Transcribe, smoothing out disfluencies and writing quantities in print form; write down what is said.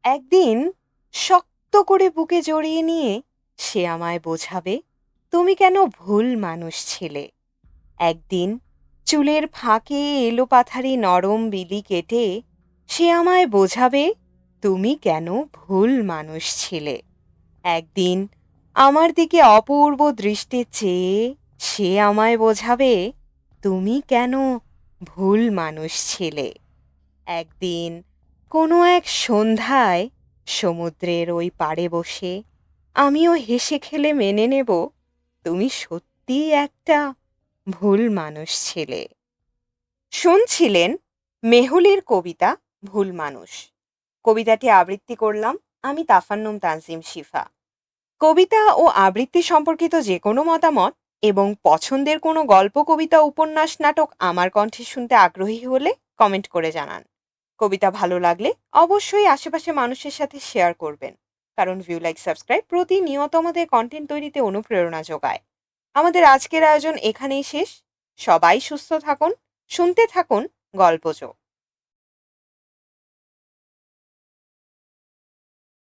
একদিন শক্ত করে বুকে জড়িয়ে নিয়ে সে আমায় বোঝাবে তুমি কেন ভুল মানুষ ছিলে। একদিন চুলের ফাঁকে এলোপাথারি নরম বিলি কেটে সে আমায় বোঝাবে তুমি কেন ভুল মানুষ ছিলে। একদিন আমার দিকে অপূর্ব দৃষ্টি চেয়ে সে আমায় বোঝাবে তুমি কেন ভুল মানুষ ছিলে। একদিন কোনো এক সন্ধ্যায় সমুদ্রের ওই পাড়ে বসে আমিও হেসে খেলে মেনে নেব তুমি সত্যিই একটা ভুল মানুষ ছিলে। শুনছিলেন মেহুলির কবিতা ভুল মানুষ। কবিতাটি আবৃত্তি করলাম আমি তাফান্নুম তানজিম শিফা। কবিতা ও আবৃত্তি সম্পর্কিত যে কোনো মতামত এবং পছন্দের কোনো গল্প, কবিতা, উপন্যাস, নাটক আমার কণ্ঠে শুনতে আগ্রহী হলে কমেন্ট করে জানান। কবিতা ভালো লাগলে অবশ্যই আশেপাশে মানুষের সাথে শেয়ার করবেন, কারণ ভিউ, লাইক, সাবস্ক্রাইব প্রতিনিয়ত আমাদের কন্টেন্ট তৈরিতে অনুপ্রেরণা যোগায়। আমাদের আজকের আয়োজন এখানেই শেষ। সবাই সুস্থ থাকুন, শুনতে থাকুন গল্পজো।